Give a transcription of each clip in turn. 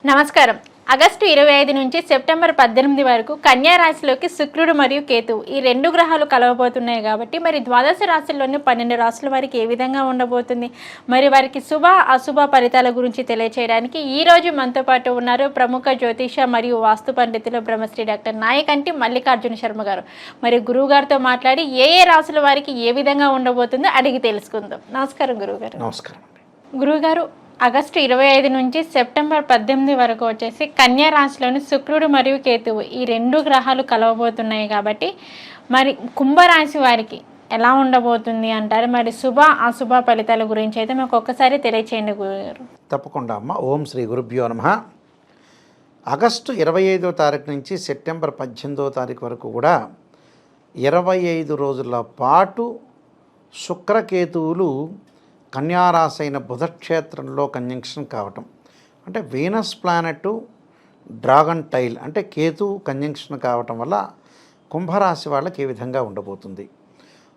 నమస్కారం. ఆగస్టు 25 నుంచి సెప్టెంబర్ 18 వరకు కన్యా రాశిలోకి శుక్రుడు మరియు కేతువు ఈ రెండు గ్రహాలు కలవబోతున్నాయి కాబట్టి మరి ద్వాదశ రాశుల్లోని 12 రాశుల వారికి ఏ విధంగా ఉండబోతుంది, మరి వారికి శుభ అశుభ ఫలితాల గురించి తెలియచేయడానికి ఈ రోజు మనతో పాటు ఉన్నారు ప్రముఖ జ్యోతిష మరియు వాస్తు పండితులు బ్రహ్మశ్రీ డాక్టర్ నాయకంటి మల్లికార్జున శర్మ గారు. మరి గురువు గారితో మాట్లాడి ఏ రాశుల వారికి ఏ విధంగా ఉండబోతుందో అడిగి తెలుసుకుందాం. నమస్కారం గురువుగారు. నమస్కారం. గురువుగారు, ఆగస్టు 25 నుంచి సెప్టెంబర్ 18 వరకు వచ్చేసి కన్యా రాశిలోని శుక్రుడు మరియు కేతువు ఈ రెండు గ్రహాలు కలవబోతున్నాయి కాబట్టి మరి కుంభరాశి వారికి ఎలా ఉండబోతుంది అంటారు? మరి శుభ అశుభ ఫలితాల గురించి అయితే మాకు ఒక్కసారి తెలియచేయండి గురుగారు. తప్పకుండా అమ్మ. ఓం శ్రీ గురుభ్యో నమః. ఆగస్టు 25వ తారీఖు నుంచి సెప్టెంబర్ 18వ తారీఖు వరకు కూడా 25 రోజుల పాటు శుక్రకేతువులు కన్యారాశి అయిన బుధక్షేత్రంలో కంజంక్షన్ కావటం అంటే వీనస్ ప్లానెట్ డ్రాగన్ టైల్ అంటే కేతు కంజంక్షన్ కావటం వల్ల కుంభరాశి వాళ్ళకి ఏ విధంగా ఉండబోతుంది.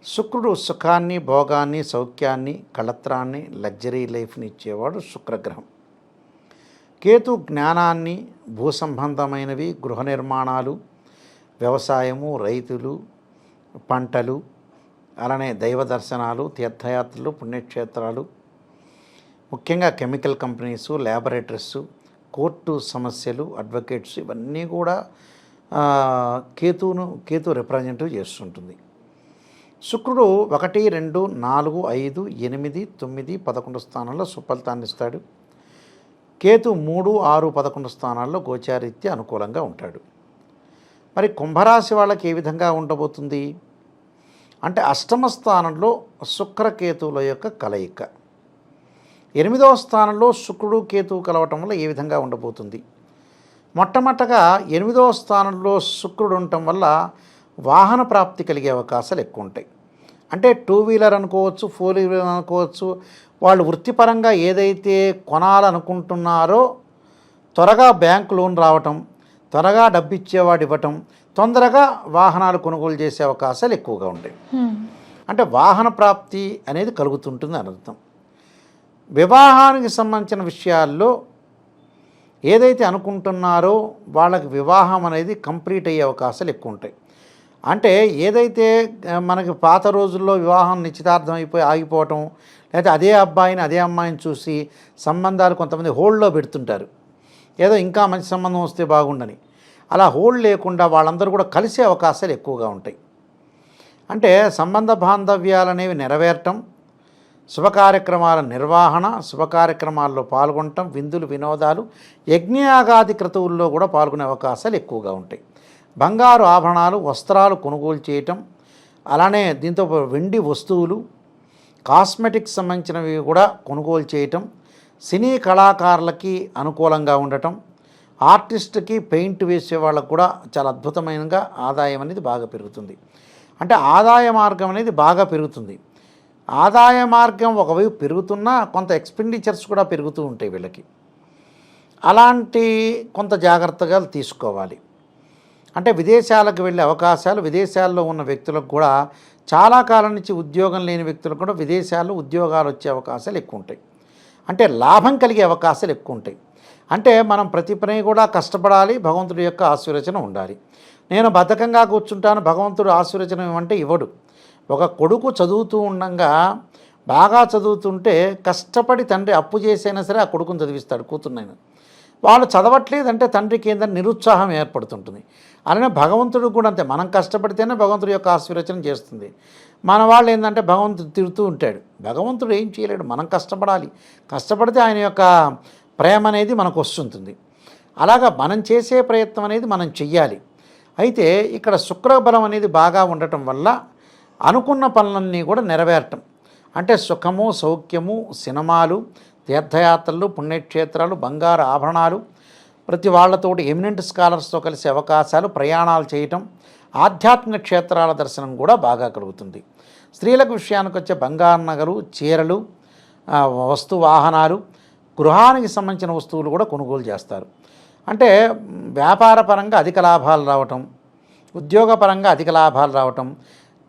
శుక్రుడు సుఖాన్ని, భోగాన్ని, సౌఖ్యాన్ని, కళత్రాన్ని, లగ్జరీ లైఫ్ని ఇచ్చేవాడు శుక్రగ్రహం. కేతు జ్ఞానాన్ని, భూ సంబంధమైనవి, గృహ నిర్మాణాలు, వ్యవసాయము, రైతులు, పంటలు, అలానే దైవ దర్శనాలు, తీర్థయాత్రలు, పుణ్యక్షేత్రాలు, ముఖ్యంగా కెమికల్ కంపెనీసు, ల్యాబొరేటరీస్, కోర్టు సమస్యలు, అడ్వకేట్స్, ఇవన్నీ కూడా కేతు రిప్రజెంటివ్ చేస్తుంటుంది. శుక్రుడు 1, 2, 4, 5, 8, 9, 11 స్థానాల్లో సుఫలితాన్ని ఇస్తాడు. కేతు 3, 6, 11 స్థానాల్లో గోచారీత్యా అనుకూలంగా ఉంటాడు. మరి కుంభరాశి వాళ్ళకి ఏ విధంగా ఉండబోతుంది అంటే అష్టమ స్థానంలో శుక్రకేతువుల యొక్క కలయిక, 8వ స్థానంలో శుక్రుడు కేతువు కలవటం వల్ల ఏ విధంగా ఉండబోతుంది. మొట్టమొదటగా 8వ స్థానంలో శుక్రుడు ఉండటం వల్ల వాహన ప్రాప్తి కలిగే అవకాశాలు ఎక్కువ ఉంటాయి. అంటే 2 వీలర్ అనుకోవచ్చు, 4 వీలర్ అనుకోవచ్చు. వాళ్ళు వృత్తిపరంగా ఏదైతే కొనాలనుకుంటున్నారో త్వరగా బ్యాంకు లోన్ రావటం, త్వరగా డబ్బు ఇచ్చేవాడు ఇవ్వటం, తొందరగా వాహనాలు కొనుగోలు చేసే అవకాశాలు ఎక్కువగా ఉంటాయి. అంటే వాహన ప్రాప్తి అనేది కలుగుతుంటుంది అని అర్థం. వివాహానికి సంబంధించిన విషయాల్లో ఏదైతే అనుకుంటున్నారో వాళ్ళకి వివాహం అనేది కంప్లీట్ అయ్యే అవకాశాలు ఎక్కువ ఉంటాయి. అంటే ఏదైతే మనకి పాత రోజుల్లో వివాహం నిశ్చితార్థం అయిపోయి ఆగిపోవటం, లేకపోతే అదే అబ్బాయిని అదే అమ్మాయిని చూసి సంబంధాలు కొంతమంది హోల్డ్లో పెడుతుంటారు, ఏదో ఇంకా మంచి సంబంధం వస్తే బాగుండని. అలా హోల్డ్ లేకుండా వాళ్ళందరూ కూడా కలిసే అవకాశాలు ఎక్కువగా ఉంటాయి. అంటే సంబంధ బాంధవ్యాలు అనేవి నెరవేరటం, శుభకార్యక్రమాల నిర్వహణ, శుభకార్యక్రమాల్లో పాల్గొనటం, విందులు, వినోదాలు, యజ్ఞయాగాది క్రతువుల్లో కూడా పాల్గొనే అవకాశాలు ఎక్కువగా ఉంటాయి. బంగారు ఆభరణాలు, వస్త్రాలు కొనుగోలు చేయటం, అలానే దీంతో వెండి వస్తువులు, కాస్మెటిక్స్ సంబంధించినవి కూడా కొనుగోలు చేయటం, సినీ కళాకారులకి అనుకూలంగా ఉండటం, ఆర్టిస్ట్కి పెయింట్ వేసే వాళ్ళకు కూడా చాలా అద్భుతమైనగా ఆదాయం అనేది బాగా పెరుగుతుంది. అంటే ఆదాయ మార్గం అనేది బాగా పెరుగుతుంది. ఆదాయ మార్గం ఒకవైపు పెరుగుతున్నా కొంత ఎక్స్పెండిచర్స్ కూడా పెరుగుతూ ఉంటాయి వీళ్ళకి. అలాంటి కొంత జాగ్రత్తగా తీసుకోవాలి. అంటే విదేశాలకు వెళ్ళే అవకాశాలు, విదేశాల్లో ఉన్న వ్యక్తులకు కూడా చాలా కాలం నుంచి ఉద్యోగం లేని వ్యక్తులకు కూడా విదేశాల్లో ఉద్యోగాలు వచ్చే అవకాశాలు ఎక్కువ ఉంటాయి. అంటే లాభం కలిగే అవకాశాలు ఎక్కువ ఉంటాయి. అంటే మనం ప్రతి పని కూడా కష్టపడాలి, భగవంతుడి యొక్క ఆశీర్వచనం ఉండాలి. నేను బద్ధకంగా కూర్చుంటాను, భగవంతుడు ఆశీర్వచనం ఇవ్వమంటే ఇవ్వడు. ఒక కొడుకు చదువుతూ ఉండగా బాగా చదువుతుంటే కష్టపడి తండ్రి అప్పు చేసైనా సరే ఆ కొడుకుని చదివిస్తాడు, కూతుర్నైనా. వాళ్ళు చదవట్లేదంటే తండ్రికి ఏంటంటే నిరుత్సాహం ఏర్పడుతుంటుంది. అలానే భగవంతుడు కూడా అంతే, మనం కష్టపడితేనే భగవంతుడి యొక్క ఆశీర్వచనం చేస్తుంది. మన వాళ్ళు ఏంటంటే భగవంతుడు తిడుతూ ఉంటాడు, భగవంతుడు ఏం చేయలేడు, మనం కష్టపడాలి. కష్టపడితే ఆయన యొక్క ప్రేమ అనేది మనకు వస్తుంటుంది. అలాగా మనం చేసే ప్రయత్నం అనేది మనం చెయ్యాలి. అయితే ఇక్కడ శుక్రబలం అనేది బాగా ఉండటం వల్ల అనుకున్న పనులన్నీ కూడా నెరవేరటం, అంటే సుఖము, సౌఖ్యము, సినిమాలు, తీర్థయాత్రలు, పుణ్యక్షేత్రాలు, బంగారు ఆభరణాలు, ప్రతి వాళ్ళతోటి ఎమినెంట్ స్కాలర్స్తో కలిసే అవకాశాలు, ప్రయాణాలు చేయటం, ఆధ్యాత్మిక క్షేత్రాల దర్శనం కూడా బాగా కలుగుతుంది. స్త్రీలకు విషయానికి వచ్చే బంగారు నగలు, చీరలు, వస్తు వాహనాలు, గృహానికి సంబంధించిన వస్తువులు కూడా కొనుగోలు చేస్తారు. అంటే వ్యాపారపరంగా అధిక లాభాలు రావటం, ఉద్యోగపరంగా అధిక లాభాలు రావటం,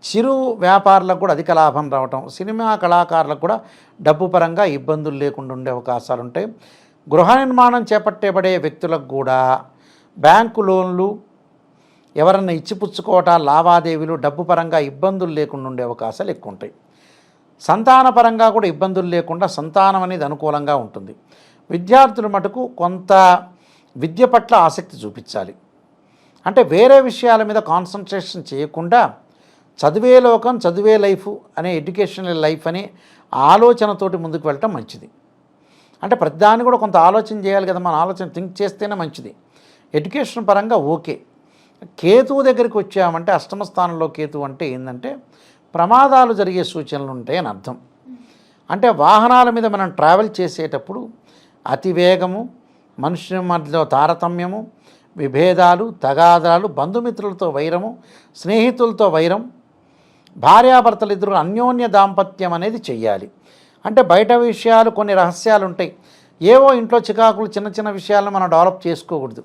చిరు వ్యాపారులకు కూడా అధిక లాభం రావటం, సినిమా కళాకారులకు కూడా డబ్బు పరంగా ఇబ్బందులు లేకుండా ఉండే అవకాశాలు ఉంటాయి. గృహ నిర్మాణం చేపట్టబడే వ్యక్తులకు కూడా బ్యాంకు లోన్లు ఎవరన్నా ఇచ్చిపుచ్చుకోవటాలు లావాదేవీలు డబ్బు పరంగా ఇబ్బందులు లేకుండా ఉండే అవకాశాలు ఎక్కువ ఉంటాయి. సంతానపరంగా కూడా ఇబ్బందులు లేకుండా సంతానం అనేది అనుకూలంగా ఉంటుంది. విద్యార్థుల మటుకు కొంత విద్య పట్ల ఆసక్తి చూపించాలి. అంటే వేరే విషయాల మీద కాన్సన్ట్రేషన్ చేయకుండా చదివే లోకం చదివే లైఫ్ అనే ఎడ్యుకేషనల్ లైఫ్ అనే ఆలోచనతోటి ముందుకు వెళ్ళటం మంచిది. అంటే ప్రతిదాన్ని కూడా కొంత ఆలోచన చేయాలి కదా, మన ఆలోచన థింక్ చేస్తేనే మంచిది. ఎడ్యుకేషన్ పరంగా ఓకే. కేతువు దగ్గరికి వచ్చామంటే అష్టమ స్థానంలో కేతువు అంటే ఏంటంటే ప్రమాదాలు జరిగే సూచనలు ఉంటాయని అర్థం. అంటే వాహనాల మీద మనం ట్రావెల్ చేసేటప్పుడు అతివేగము, మనుషుల మధ్యలో తారతమ్యము, విభేదాలు, తగాదాలు, బంధుమిత్రులతో వైరము, స్నేహితులతో వైరం, భార్యాభర్తలు ఇద్దరు అన్యోన్య దాంపత్యం అనేది చెయ్యాలి. అంటే బయట విషయాలు కొన్ని రహస్యాలు ఉంటాయి. ఏవో ఇంట్లో చికాకులు చిన్న చిన్న విషయాలను మనం డెవలప్ చేసుకోకూడదు.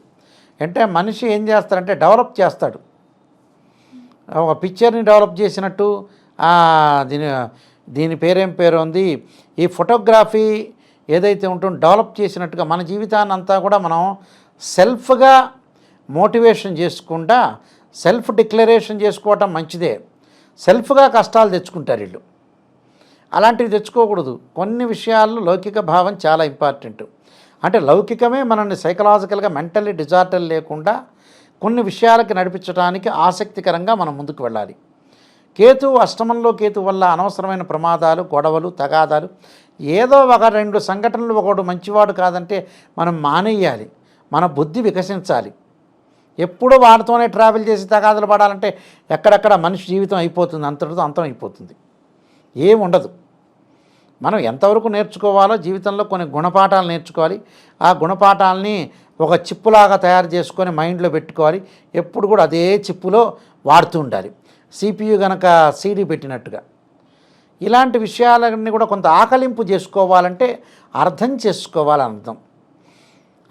అంటే మనిషి ఏం చేస్తారంటే డెవలప్ చేస్తాడు. ఒక పిక్చర్ని డెవలప్ చేసినట్టు దీని పేరు ఉంది, ఈ ఫోటోగ్రఫీ ఏదైతే ఉంటుందో డెవలప్ చేసినట్టుగా మన జీవితాన్ని అంతా కూడా మనం సెల్ఫ్గా మోటివేషన్ చేసుకుంటా సెల్ఫ్ డిక్లరేషన్ చేసుకోవటం మంచిదే. సెల్ఫ్గా కష్టాలు తెచ్చుకుంటారు వీళ్ళు. అలాంటివి తెచ్చుకోకూడదు. కొన్ని విషయాల్లో లౌకిక భావం చాలా ఇంపార్టెంట్. అంటే లౌకికమే మనల్ని సైకలాజికల్గా మెంటల్లీ డిజార్డర్ లేకుండా కొన్ని విషయాలకి నడిపించడానికి ఆసక్తికరంగా మనం ముందుకు వెళ్ళాలి. కేతువు అష్టమంలో కేతు వల్ల అనవసరమైన ప్రమాదాలు, గొడవలు, తగాదాలు, ఏదో ఒక రెండు సంఘటనలు ఒకడు మంచివాడు కాదంటే మనం మానేయాలి. మన బుద్ధి వికసించాలి. ఎప్పుడు వాడితోనే ట్రావెల్ చేసి తగాదాలు పడాలంటే ఎక్కడెక్కడ మనిషి జీవితం అయిపోతుంది, అంతటితో అంతం అయిపోతుంది, ఏముండదు. మనం ఎంతవరకు నేర్చుకోవాలో జీవితంలో కొన్ని గుణపాఠాలు నేర్చుకోవాలి. ఆ గుణపాఠాలని ఒక చిప్పులాగా తయారు చేసుకొని మైండ్లో పెట్టుకోవాలి. ఎప్పుడు కూడా అదే చిప్పులో వాడుతూ ఉండాలి. CPU కనుక CD పెట్టినట్టుగా. ఇలాంటి విషయాలన్నీ కూడా కొంత ఆకలింపు చేసుకోవాలంటే అర్థం చేసుకోవాలని అర్థం.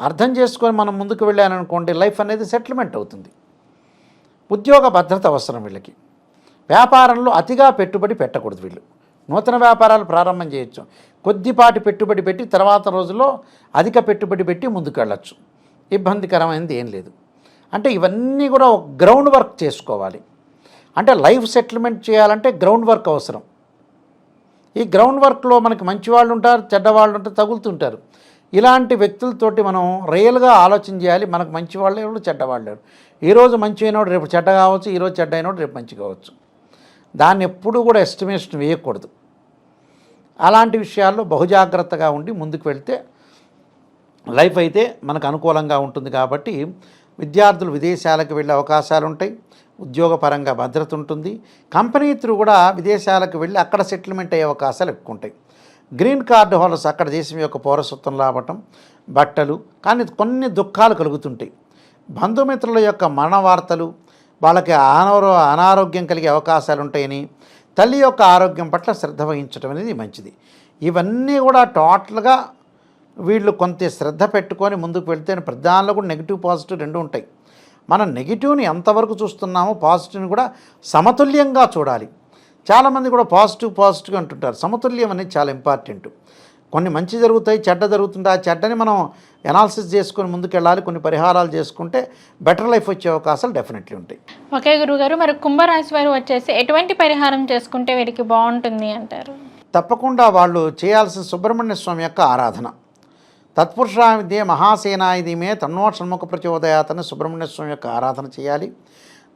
అర్థం చేసుకొని మనం ముందుకు వెళ్ళాననుకోండి లైఫ్ అనేది సెటిల్మెంట్ అవుతుంది. ఉద్యోగ భద్రత అవసరం వీళ్ళకి. వ్యాపారంలో అతిగా పెట్టుబడి పెట్టకూడదు. వీళ్ళు నూతన వ్యాపారాలు ప్రారంభం చేయొచ్చు. కొద్దిపాటి పెట్టుబడి పెట్టి తర్వాత రోజుల్లో అధిక పెట్టుబడి పెట్టి ముందుకు వెళ్ళచ్చు. ఇబ్బందికరమైనది ఏం లేదు. అంటే ఇవన్నీ కూడా ఒక గ్రౌండ్ వర్క్ చేసుకోవాలి. అంటే లైఫ్ సెటిల్మెంట్ చేయాలంటే గ్రౌండ్ వర్క్ అవసరం. ఈ గ్రౌండ్ వర్క్లో మనకి మంచి వాళ్ళు ఉంటారు, చెడ్డవాళ్ళు ఉంటారు, తగులుతుంటారు. ఇలాంటి వ్యక్తులతోటి మనం రియల్గా ఆలోచన చేయాలి. మనకు మంచి వాళ్ళు ఎవరు, చెడ్డవాళ్ళు ఎవరు. ఈరోజు మంచి అయినోడు రేపు చెడ్డ కావచ్చు, ఈరోజు చెడ్డ అయినోడు రేపు మంచి కావచ్చు. దాన్ని ఎప్పుడూ కూడా ఎస్టిమేషన్ వేయకూడదు. అలాంటి విషయాల్లో బహుజాగ్రత్తగా ఉండి ముందుకు వెళ్తే లైఫ్ అయితే మనకు అనుకూలంగా ఉంటుంది. కాబట్టి విద్యార్థులు విదేశాలకు వెళ్ళే అవకాశాలు ఉంటాయి. ఉద్యోగపరంగా భద్రత ఉంటుంది. కంపెనీ త్రూ కూడా విదేశాలకు వెళ్ళి అక్కడ సెటిల్మెంట్ అయ్యే అవకాశాలు ఎక్కువ ఉంటాయి. గ్రీన్ కార్డు హోల్డర్స్ అక్కడ దేశం యొక్క పౌరసత్వం రావటం, బట్టలు, కానీ కొన్ని దుఃఖాలు కలుగుతుంటాయి. బంధుమిత్రుల యొక్క మరణ వార్తలు, వాళ్ళకి అనారోగ్యం కలిగే అవకాశాలు ఉంటాయని, తల్లి యొక్క ఆరోగ్యం పట్ల శ్రద్ధ వహించడం అనేది మంచిది. ఇవన్నీ కూడా టోటల్గా వీళ్ళు కొంత శ్రద్ధ పెట్టుకొని ముందుకు వెళ్తే ప్రధానంలో కూడా నెగిటివ్ పాజిటివ్ రెండు ఉంటాయి. మనం నెగిటివ్ని ఎంతవరకు చూస్తున్నామో పాజిటివ్ని కూడా సమతుల్యంగా చూడాలి. చాలామంది కూడా పాజిటివ్ అంటుంటారు. సమతుల్యం అనేది చాలా ఇంపార్టెంట్. కొన్ని మంచి జరుగుతాయి, చెడ్డ జరుగుతుంటే ఆ చెడ్డని మనం ఎనాలిసిస్ చేసుకొని ముందుకు వెళ్ళాలి. కొన్ని పరిహారాలు చేసుకుంటే బెటర్ లైఫ్ వచ్చే అవకాశాలు డెఫినెట్లీ ఉంటాయి. ఓకే గురుగారు, మరి కుంభరాశి వారు వచ్చేసి ఎటువంటి పరిహారం చేసుకుంటే వీరికి బాగుంటుంది అంటారు? తప్పకుండా వాళ్ళు చేయాల్సిన సుబ్రహ్మణ్య స్వామి యొక్క ఆరాధన. తత్పురుషా విద్యే మహాసేనాయుధీమే తన్నో షణ్ముఖ ప్రచోదయాతని సుబ్రహ్మణ్య స్వామి యొక్క ఆరాధన చేయాలి.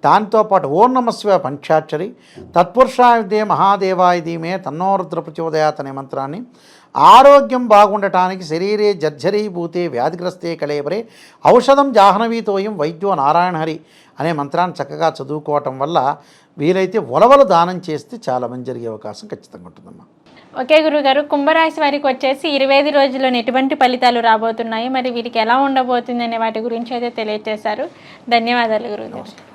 దాంతోపాటు ఓం నమఃశివాయ పంచాక్షరి, తత్పురుషా విద్యే మహాదేవాయుధీమే తన్నో రుద్ర ప్రచోదయాత్ అనే మంత్రాన్ని ఆరోగ్యం బాగుండటానికి శరీరే జర్జరీభూతే వ్యాధిగ్రస్తే కళేవరే ఔషధం జాహ్నవీతోయం వైద్యో నారాయణహరి అనే మంత్రాన్ని చక్కగా చదువుకోవటం వల్ల వీలైతే ఉలవలు దానం చేస్తే చాలా మంచి జరిగే అవకాశం ఖచ్చితంగా ఉంటుందమ్మా. ఓకే గురుగారు, కుంభరాశి వారికి వచ్చేసి 25 రోజుల్లో ఎటువంటి ఫలితాలు రాబోతున్నాయి, మరి వీరికి ఎలా ఉండబోతుంది అనే వాటి గురించి అయితే తెలియజేశారు. ధన్యవాదాలు గురుగారు.